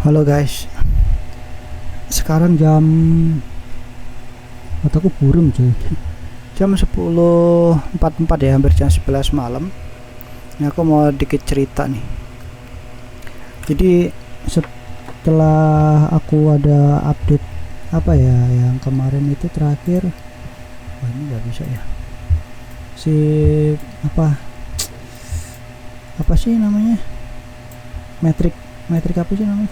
Halo guys, sekarang jam mataku buram cuy. Jam 10.44 ya, hampir jam 11 malam. Ini aku mau dikit cerita nih. Jadi setelah aku ada update apa ya, yang kemarin itu terakhir, wah ini nggak bisa ya. Si apa sih namanya? Metrik apa sih namanya?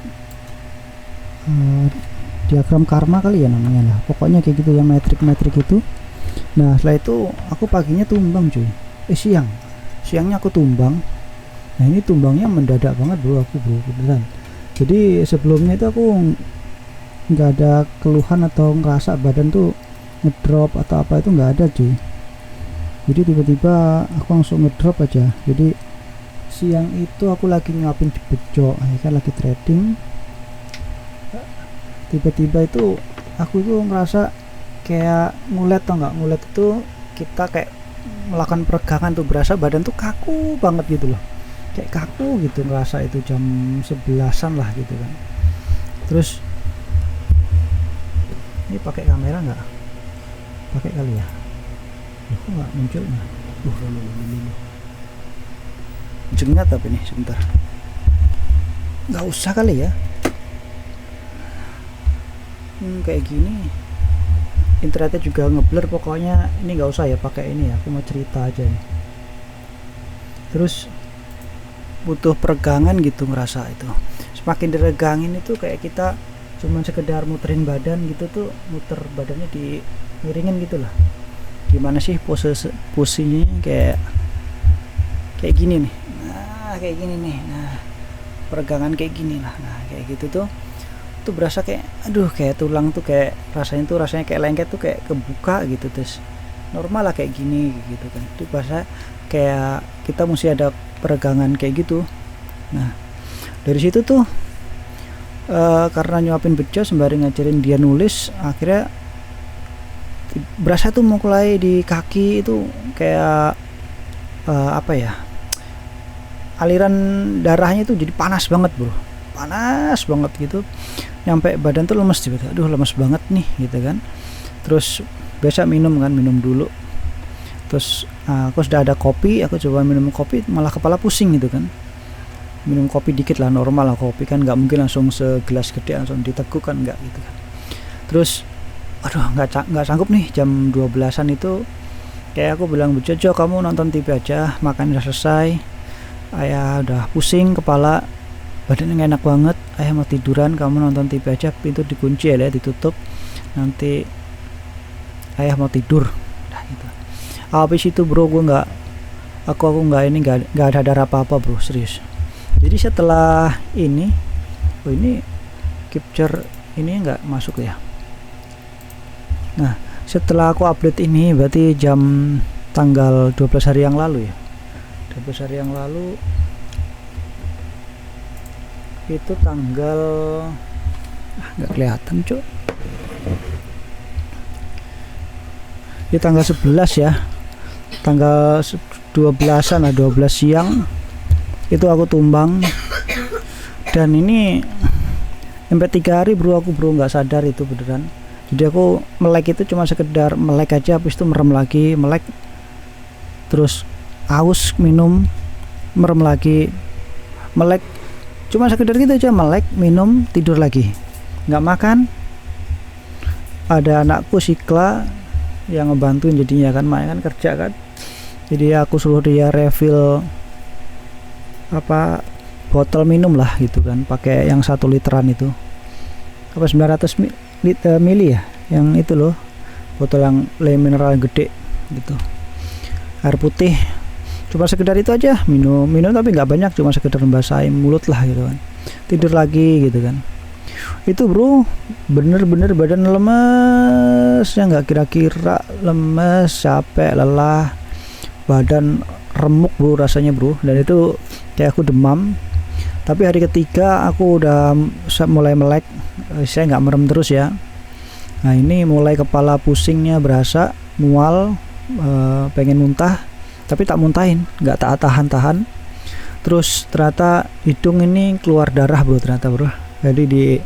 Diagram karma kali ya namanya lah, pokoknya kayak gitu ya, metrik itu. Nah setelah itu aku paginya tumbang cuy, siangnya aku tumbang. Nah ini tumbangnya mendadak banget bro, beneran. Jadi sebelumnya itu aku nggak ada keluhan atau ngerasa badan tuh ngedrop atau apa, itu nggak ada cuy. Jadi tiba-tiba aku langsung ngedrop aja. Jadi siang itu aku lagi nyuapin di bejo ya kan, lagi trading. Tiba-tiba itu aku itu ngerasa kayak ngulet, tau nggak? Ngulet itu kita kayak melakukan peregangan tuh, berasa badan tuh kaku banget gitu loh, kayak kaku gitu, ngerasa itu jam 11-an lah gitu kan. Terus ini pakai kamera nggak? Pakai kali ya? Kok nggak muncul? Jengat tapi nih, sebentar. Nggak usah kali ya. Kayak gini internetnya juga ngeblur, pokoknya ini nggak usah ya pakai ini ya, aku mau cerita aja nih. Terus butuh peregangan gitu, ngerasa itu semakin diregangin itu kayak kita cuman sekedar muterin badan gitu tuh, muter badannya di miringin gitu lah. Gimana sih posisinya, kayak gini nih, nah kayak gini nih, nah peregangan kayak gini lah, nah kayak gitu tuh berasa kayak aduh, kayak tulang tuh kayak rasanya kayak lengket tuh, kayak kebuka gitu. Terus normal lah kayak gini gitu kan, itu bahasa kayak kita mesti ada peregangan kayak gitu. Nah dari situ tuh karena nyuapin bejo sembari ngajarin dia nulis, akhirnya berasa tuh mulai di kaki itu kayak apa ya, aliran darahnya tuh jadi panas banget bro, panas banget gitu, nyampe badan tuh lemes gitu. Aduh lemes banget nih gitu kan. Terus biasa minum dulu. Terus aku sudah ada kopi, aku coba minum kopi, malah kepala pusing gitu kan. Minum kopi dikit lah, normal lah, kopi kan nggak mungkin langsung segelas gede langsung diteguk kan, nggak gitu kan. Terus aduh nggak sanggup nih, jam 12-an itu kayak aku bilang, Jojo kamu nonton TV aja, makan udah selesai, ayah udah pusing kepala, badannya gak enak banget, ayah mau tiduran, kamu nonton TV aja, pintu dikunci ya, ditutup, nanti ayah mau tidur. Nah gitu. Habis itu bro, gue nggak ada darah apa bro, serius. Jadi setelah ini, ini capture ini nggak masuk ya. Nah setelah aku update ini berarti jam tanggal 12 hari yang lalu ya, 12 hari yang lalu itu tanggal nggak kelihatan cok, di tanggal 11 ya, tanggal 12-an lah, 12 siang itu aku tumbang. Dan ini sampai 3 hari bro, aku nggak sadar itu beneran. Jadi aku melek itu cuma sekedar melek aja, habis itu merem lagi, melek terus aus, minum, merem lagi, melek, cuma sekedar gitu aja, melek, minum, tidur lagi, nggak makan. Ada anakku Sikla yang ngebantuin jadinya kan, main kan kerja kan, jadi aku suruh dia refill apa botol minum lah gitu kan, pakai yang 1 literan itu, apa 900 mili ya, yang itu loh, botol yang mineral gede gitu, air putih. Cuma sekedar itu aja, minum tapi nggak banyak, cuma sekedar membasahin mulut lah gitu kan, tidur lagi gitu kan. Itu bro bener-bener badan lemes ya, nggak kira-kira lemes, capek, lelah, badan remuk bro rasanya bro. Dan itu kayak aku demam. Tapi hari ketiga aku udah mulai melek, saya nggak merem terus ya. Nah ini mulai kepala pusingnya berasa, mual, pengen muntah, tapi tak muntahin, nggak tahan. Terus ternyata hidung ini keluar darah bro, ternyata bro. Jadi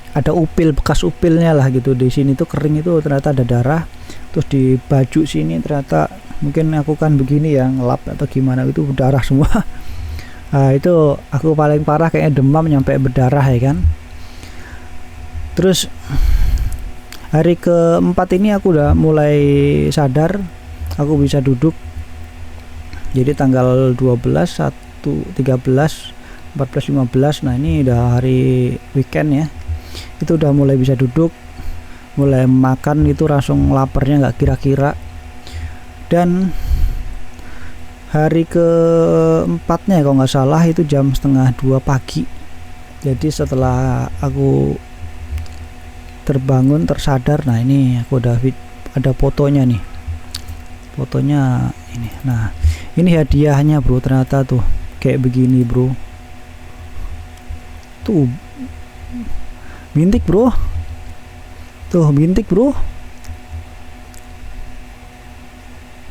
ada upil, bekas upilnya lah gitu. Di sini tuh kering itu ternyata ada darah. Terus di baju sini ternyata mungkin aku kan begini ya, ngelap atau gimana itu berdarah semua. Nah, itu aku paling parah kayaknya demam nyampe berdarah ya kan. Terus hari keempat ini aku udah mulai sadar, aku bisa duduk. Jadi tanggal 12, 1, 13, 14, 15. Nah, ini udah hari weekend ya. Itu udah mulai bisa duduk, mulai makan itu langsung laparnya nggak kira-kira. Dan hari keempatnya kalau nggak salah itu jam 1:30 pagi. Jadi setelah aku terbangun tersadar, nah ini aku ada fotonya nih, fotonya ini. Nah ini hadiahnya bro, ternyata tuh kayak begini bro, tuh bintik bro, tuh bintik bro,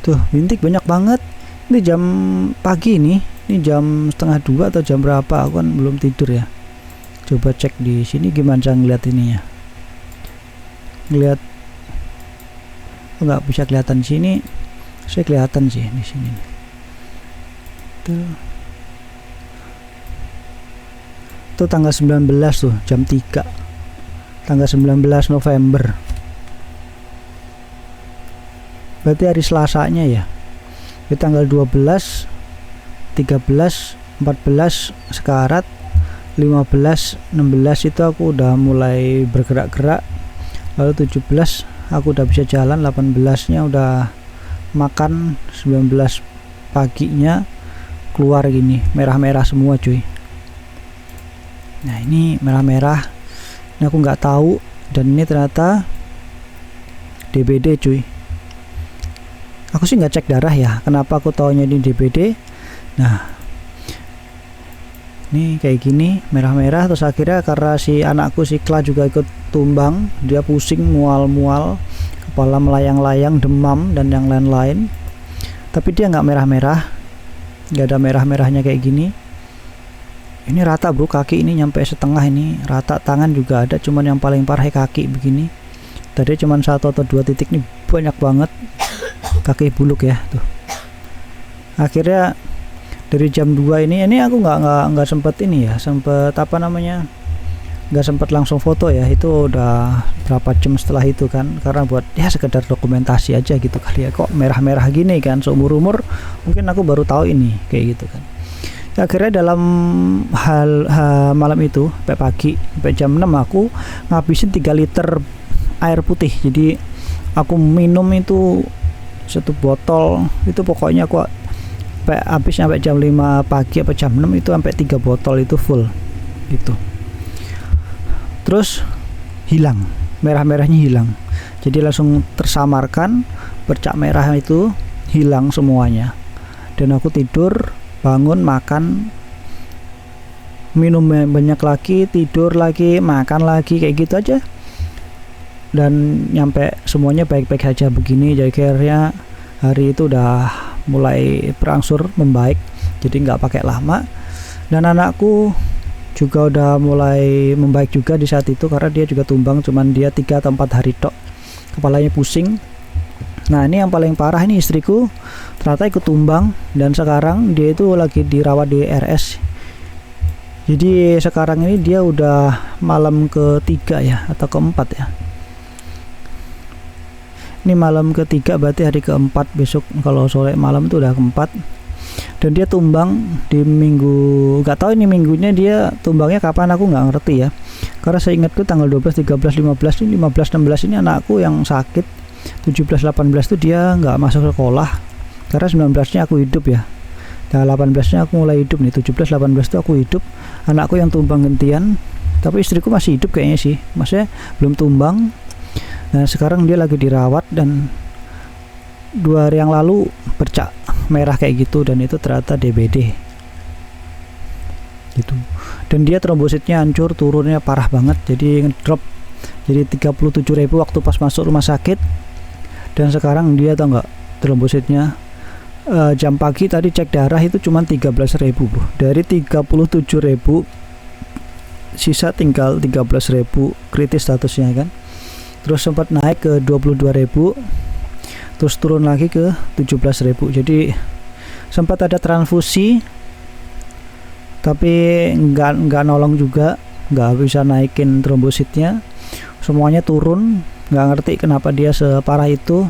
tuh bintik banyak banget. Ini jam pagi nih, ini jam 1:30 atau jam berapa, aku kan belum tidur ya. Coba cek di sini gimana cara ngeliat ininya, ngeliat nggak bisa kelihatan di sini. Saya kelihatan sih di sini tuh tanggal 19 tuh jam 3, tanggal 19 November, berarti hari Selasanya ya. Di tanggal 12, 13, 14 sekarat, 15, 16 itu aku udah mulai bergerak-gerak. Lalu 17 aku udah bisa jalan, 18-nya udah makan, 19 paginya keluar gini merah-merah semua cuy. Nah ini merah-merah, ini aku nggak tahu, dan ini ternyata DBD cuy. Aku sih nggak cek darah ya, kenapa aku taunya ini DBD. Nah ini kayak gini merah-merah. Terus akhirnya karena si anakku si Kla juga ikut tumbang, dia pusing, mual-mual, kepala melayang-layang, demam dan yang lain-lain, tapi dia nggak merah-merah, nggak ada merah-merahnya kayak gini. Ini rata bro, kaki ini nyampe setengah, ini rata. Tangan juga ada, cuman yang paling parah kaki begini. Tadi cuman 1 atau 2 titik, nih banyak banget kaki buluk ya tuh. Akhirnya dari jam 2 ini aku nggak sempet ini ya, sempet apa namanya, nggak sempet langsung foto ya. Itu udah berapa jam setelah itu kan, karena buat ya sekedar dokumentasi aja gitu kali ya. Kok merah-merah gini kan, seumur-umur mungkin aku baru tahu ini kayak gitu kan. Akhirnya dalam malam itu sampai pagi, sampai jam 6 aku ngabisin 3 liter air putih. Jadi aku minum itu 1 botol itu, pokoknya aku habis sampai jam 5 pagi apa jam 6 itu sampai 3 botol itu full gitu. Terus hilang, merah-merahnya hilang, jadi langsung tersamarkan, bercak merah itu hilang semuanya. Dan aku tidur, bangun, makan, minum banyak lagi, tidur lagi, makan lagi, kayak gitu aja. Dan nyampe semuanya baik-baik saja begini. Jadi akhirnya hari itu udah mulai berangsur membaik, jadi nggak pakai lama. Dan anakku juga udah mulai membaik juga di saat itu, karena dia juga tumbang, cuman dia 3 atau 4 hari tok, kepalanya pusing. Nah ini yang paling parah, ini istriku ternyata ikut tumbang, dan sekarang dia itu lagi dirawat di RS. Jadi sekarang ini dia udah malam ketiga ya, atau keempat ya. Ini malam ketiga, berarti hari keempat. Besok kalau sore malam itu udah keempat. Dan dia tumbang di minggu, nggak tahu ini minggunya dia tumbangnya kapan, aku nggak ngerti ya. Karena saya ingatku tanggal 12, 13, 15 ini, 15, 16 ini anakku yang sakit. 17, 18 itu dia nggak masuk sekolah, karena 19-nya aku hidup ya. Nah 18-nya aku mulai hidup nih, 17, 18 itu aku hidup. Anakku yang tumbang gantian, tapi istriku masih hidup kayaknya sih, maksudnya belum tumbang. Nah sekarang dia lagi dirawat, dan 2 hari yang lalu bercak merah kayak gitu, dan itu ternyata DBD gitu. Dan dia trombositnya hancur, turunnya parah banget, jadi ngedrop jadi 37.000 waktu pas masuk rumah sakit. Dan sekarang dia tau nggak trombositnya, jam pagi tadi cek darah itu cuma 13.000 bro. Dari 37.000 sisa tinggal 13.000 kritis statusnya kan. Terus sempat naik ke 22.000, terus turun lagi ke 17.000. Jadi sempat ada transfusi, tapi nggak nolong juga, nggak bisa naikin trombositnya, semuanya turun. Nggak ngerti kenapa dia separah itu.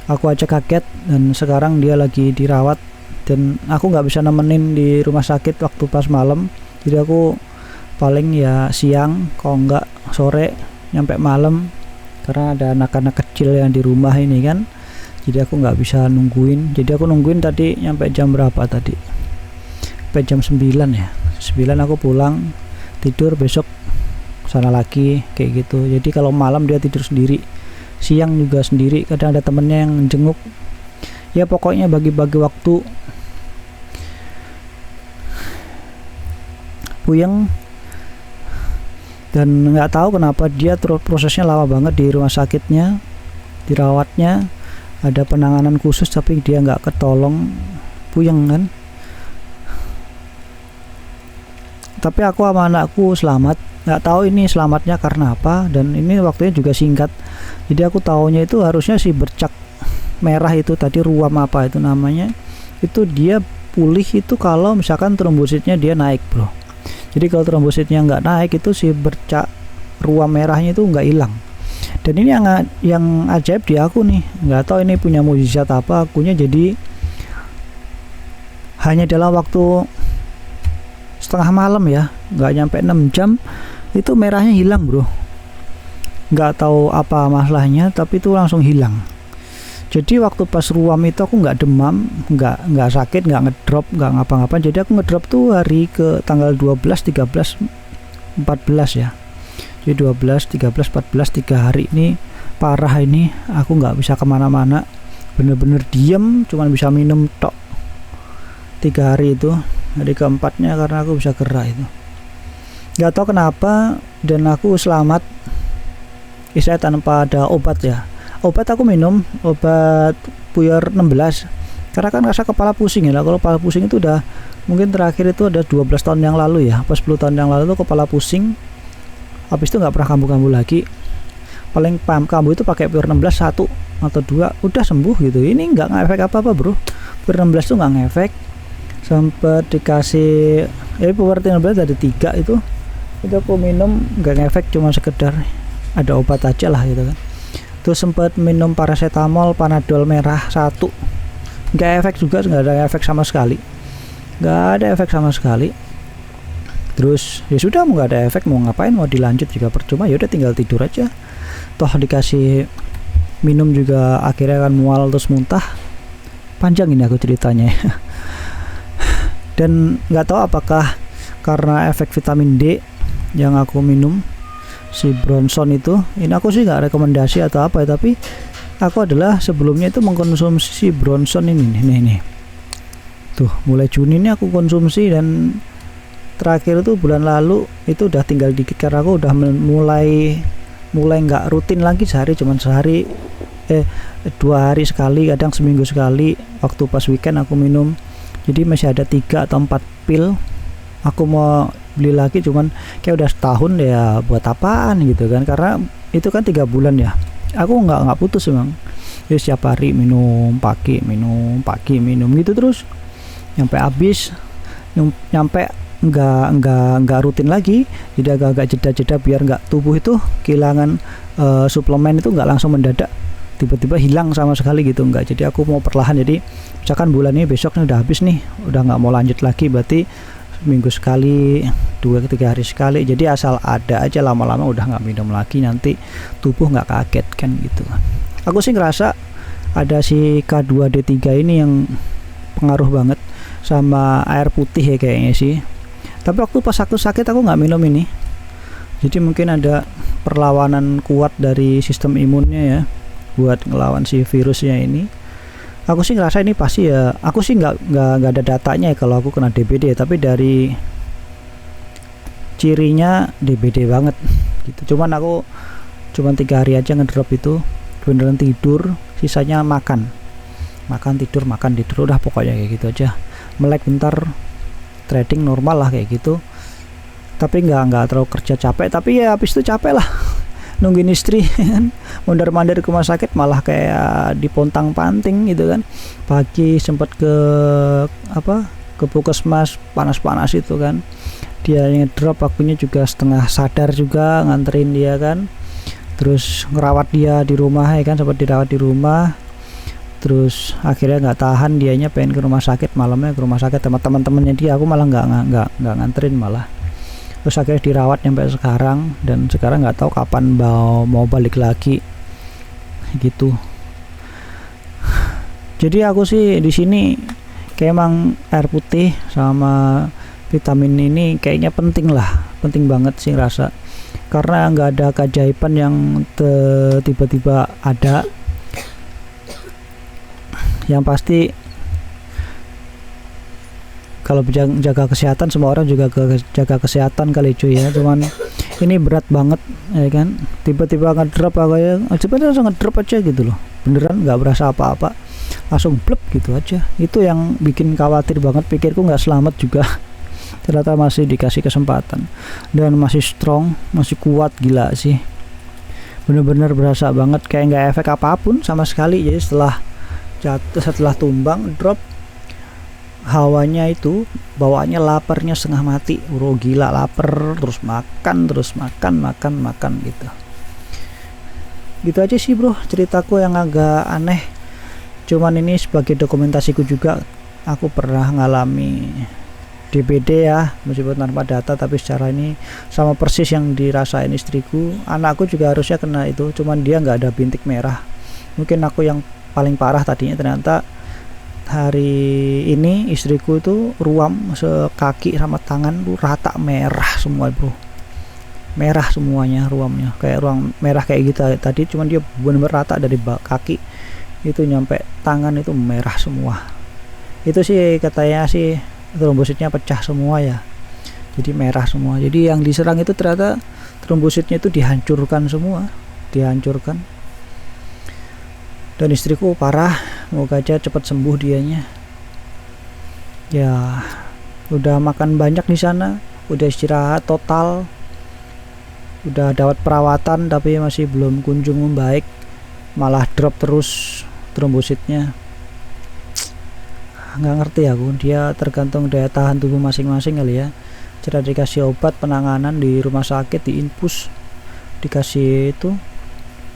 Aku aja kaget, dan sekarang dia lagi dirawat, dan aku nggak bisa nemenin di rumah sakit waktu pas malam. Jadi aku paling ya siang, kalau nggak sore nyampe malam, karena ada anak-anak kecil yang di rumah ini kan. Jadi aku nggak bisa nungguin. Jadi aku nungguin tadi nyampe jam berapa tadi? Sampai jam 9 ya. 9 aku pulang, tidur, besok sana lagi kayak gitu. Jadi kalau malam dia tidur sendiri, siang juga sendiri, kadang ada temennya yang jenguk. Ya pokoknya bagi-bagi waktu. Puyeng, dan nggak tahu kenapa dia prosesnya lama banget di rumah sakitnya, dirawatnya, ada penanganan khusus tapi dia nggak ketolong. Puyeng kan. Tapi aku sama anakku selamat. Nggak tahu ini selamatnya karena apa, dan ini waktunya juga singkat. Jadi aku taunya itu harusnya si bercak merah itu tadi, ruam apa itu namanya, itu dia pulih itu kalau misalkan trombositnya dia naik, bro. Jadi kalau trombositnya nggak naik, itu si bercak ruam merahnya itu nggak hilang. Dan ini yang ajaib di aku nih, nggak tahu ini punya mukjizat apa akunya. Jadi hanya dalam waktu setengah malam ya, nggak nyampe 6 jam itu merahnya hilang, bro. Nggak tahu apa masalahnya, tapi itu langsung hilang. Jadi waktu pas ruam itu aku nggak demam, nggak sakit, nggak ngedrop, nggak ngapa-ngapain. Jadi aku ngedrop tuh hari ke tanggal 12, 13, 14 ya. Jadi 12, 13, 14, 3 hari ini parah. Ini aku nggak bisa kemana-mana, bener-bener diem, cuman bisa minum tok 3 hari itu. Hari keempatnya karena aku bisa gerak itu, nggak tahu kenapa, dan aku selamat. Saya tanpa ada obat ya. Obat aku minum obat Puyer 16 karena kan rasa kepala pusing ya. Kalau kepala pusing itu udah mungkin terakhir itu ada 12 tahun yang lalu ya, pas 10 tahun yang lalu tuh kepala pusing. Habis itu nggak pernah kambuh-kambuh lagi. Paling kambuh itu pakai Puyer 16 1 atau 2 udah sembuh gitu. Ini nggak ngefek apa-apa, bro. Puyer 16 tuh nggak ngefek. Sempat dikasih Puyer 16 ada 3 itu aku minum nggak ngefek, cuma sekedar ada obat aja lah gitu kan. Terus sempat minum paracetamol, panadol merah 1, nggak efek juga, nggak ada efek sama sekali, nggak ada efek sama sekali. Terus ya sudah, mau nggak ada efek mau ngapain, mau dilanjut juga percuma, ya udah tinggal tidur aja. Toh dikasih minum juga akhirnya kan mual terus muntah. Panjang ini aku ceritanya. Dan nggak tahu apakah karena efek vitamin D yang aku minum, si Bronson itu, ini aku sih nggak rekomendasi atau apa ya, tapi aku adalah sebelumnya itu mengkonsumsi si Bronson ini nih. Tuh mulai Juni ini aku konsumsi, dan terakhir itu bulan lalu itu udah tinggal dikit karena aku udah mulai nggak rutin lagi cuman sehari 2 hari sekali, kadang seminggu sekali. Waktu pas weekend aku minum. Jadi masih ada 3 atau 4 pil. Aku mau beli lagi, cuman kayak udah setahun ya, buat apaan gitu kan, karena itu kan 3 bulan ya. Aku nggak putus emang. Ya setiap hari minum pagi minum gitu terus nyampe habis, nyampe nggak rutin lagi. Jadi agak-agak jeda-jeda biar nggak tubuh itu kehilangan suplemen itu nggak langsung mendadak tiba-tiba hilang sama sekali gitu, enggak. Jadi aku mau perlahan. Jadi misalkan bulan ini besoknya udah habis nih, udah nggak mau lanjut lagi, berarti minggu sekali, 2-3 hari sekali. Jadi asal ada aja, lama-lama udah nggak minum lagi, nanti tubuh nggak kaget kan gitu. Aku sih ngerasa ada si K2D3 ini yang pengaruh banget sama air putih ya kayaknya sih. Tapi waktu pas aku sakit aku nggak minum ini. Jadi mungkin ada perlawanan kuat dari sistem imunnya ya buat ngelawan si virusnya ini. Aku sih ngerasa ini pasti ya. Aku sih nggak ada datanya ya kalau aku kena DBD, tapi dari cirinya DBD banget gitu. Cuman 3 hari aja ngedrop itu, beneran tidur, sisanya makan tidur udah pokoknya kayak gitu aja. Melek bentar, trading normal lah kayak gitu. tapi nggak terlalu kerja capek, tapi ya habis itu capek lah nungguin istri kan, mondar-mandir ke rumah sakit malah kayak dipontang-panting gitu kan. Pagi sempat ke puskesmas panas-panas itu kan, dia ngedrop, akunya juga setengah sadar juga nganterin dia kan, terus ngerawat dia di rumah ya kan, sempat dirawat di rumah. Terus akhirnya nggak tahan, dianya pengen ke rumah sakit, malamnya ke rumah sakit sama teman-temannya dia, aku malah nggak nganterin malah. Terus akhirnya dirawat sampai sekarang, dan sekarang nggak tahu kapan mau balik lagi gitu. Jadi aku sih di sini kayak emang air putih sama vitamin ini kayaknya penting banget sih rasa, karena nggak ada keajaiban yang tiba-tiba ada. Yang pasti kalau jaga kesehatan, semua orang juga jaga kesehatan kali cuy ya. Cuman ini berat banget ya kan, tiba-tiba ngedrop kayak sebenarnya langsung ngedrop aja gitu loh, beneran nggak berasa apa-apa, langsung blep gitu aja. Itu yang bikin khawatir banget, pikirku nggak selamat juga. Ternyata masih dikasih kesempatan dan masih strong, masih kuat, gila sih, bener-bener berasa banget kayak nggak efek apapun sama sekali. Jadi setelah tumbang drop, hawanya itu bawaannya laparnya setengah mati, bro, gila, lapar terus makan gitu aja sih bro ceritaku yang agak aneh. Cuman ini sebagai dokumentasiku juga, aku pernah ngalami DBD ya, meskipun tanpa data, tapi secara ini sama persis yang dirasain istriku. Anakku juga harusnya kena itu, cuman dia nggak ada bintik merah. Mungkin aku yang paling parah tadinya. Ternyata hari ini istriku itu ruam sekaki sama tangan tuh rata merah semua bro, merah semuanya ruamnya, kayak ruam merah kayak gitu tadi, cuman dia benar-benar rata dari kaki itu nyampe tangan itu merah semua. Itu sih katanya sih trombositnya pecah semua ya, jadi merah semua. Jadi yang diserang itu ternyata trombositnya itu dihancurkan semua, dan istriku parah, moga aja cepat sembuh dianya. Ya udah makan banyak di sana, udah istirahat total, udah dapat perawatan, tapi masih belum kunjung membaik, malah drop terus trombositnya. Nggak ngerti aku, dia tergantung daya tahan tubuh masing-masing kali ya. Cara dikasih obat penanganan di rumah sakit, di infus, dikasih itu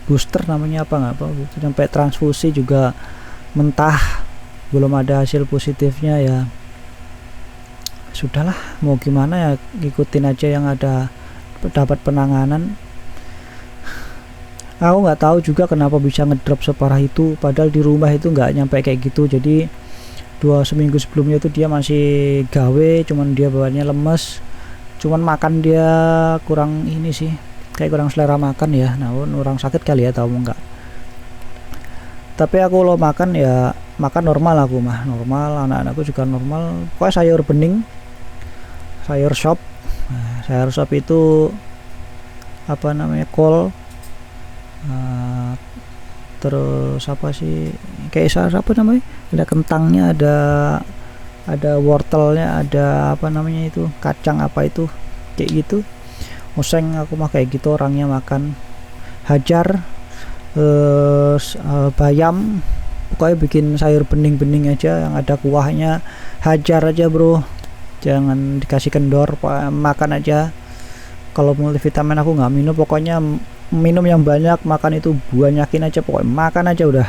booster namanya apa sampai transfusi juga mentah, belum ada hasil positifnya. Ya sudahlah, mau gimana ya, ikutin aja yang ada, dapat penanganan. Aku nggak tahu juga kenapa bisa ngedrop separah itu, padahal di rumah itu nggak nyampe kayak gitu. Jadi 2 seminggu sebelumnya itu dia masih gawe, cuman dia bawaannya lemes, cuman makan dia kurang ini sih, kayak kurang selera makan ya. Nah, orang sakit kali ya, tahu enggak. Tapi aku lo makan ya makan normal, aku mah normal, anak-anakku juga normal. Pokoknya sayur bening, sayur sop. Nah, sayur sop itu apa namanya, kol, terus apa sih, kayak apa namanya, ada kentangnya, ada wortelnya, ada apa namanya itu, kacang apa itu, kayak gitu. Oseng aku mah kayak gitu orangnya makan. Hajar, bayam, pokoknya bikin sayur bening-bening aja yang ada kuahnya, hajar aja bro, jangan dikasih kendor, makan aja. Kalau multivitamin aku nggak minum, pokoknya minum yang banyak, makan itu banyakin aja, pokoknya makan aja udah.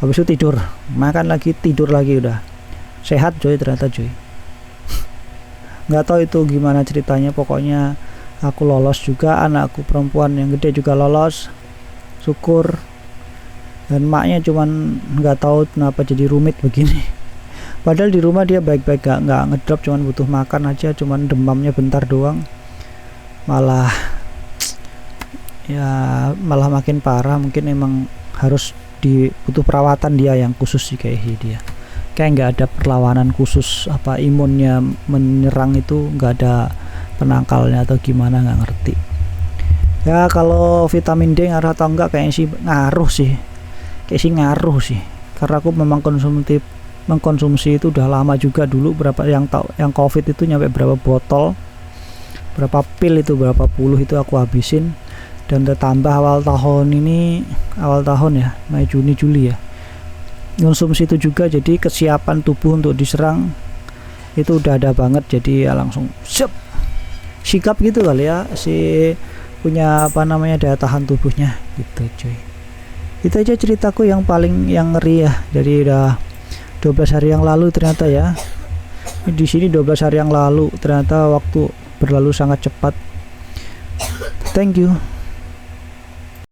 Habis itu tidur, makan lagi, tidur lagi, udah sehat coy ternyata coy. Nggak tahu itu gimana ceritanya, pokoknya aku lolos juga, anakku perempuan yang gede juga lolos, syukur. Dan maknya cuman nggak tahu kenapa jadi rumit begini. Padahal di rumah dia baik-baik, nggak ngedrop, cuman butuh makan aja, cuman demamnya bentar doang, malah makin parah. Mungkin emang harus butuh perawatan dia yang khusus sih, kayak dia kayak nggak ada perlawanan khusus, apa imunnya menyerang itu nggak ada penangkalnya atau gimana, nggak ngerti ya. Kalau vitamin D ngaruh atau enggak, kayaknya sih ngaruh sih, karena aku memang mengkonsumsi itu udah lama juga. Dulu berapa yang COVID itu nyampe berapa botol, berapa pil itu, berapa puluh itu aku habisin. Dan tertambah awal tahun ya, Mei Juni Juli ya, konsumsi itu juga, jadi kesiapan tubuh untuk diserang itu udah ada banget, jadi ya langsung sikap gitu kali ya, si punya daya tahan tubuhnya gitu cuy. Itu aja ceritaku yang ngeri ya, jadi udah 12 hari yang lalu ternyata ya, di sini 12 hari yang lalu ternyata waktu berlalu sangat cepat. Thank you.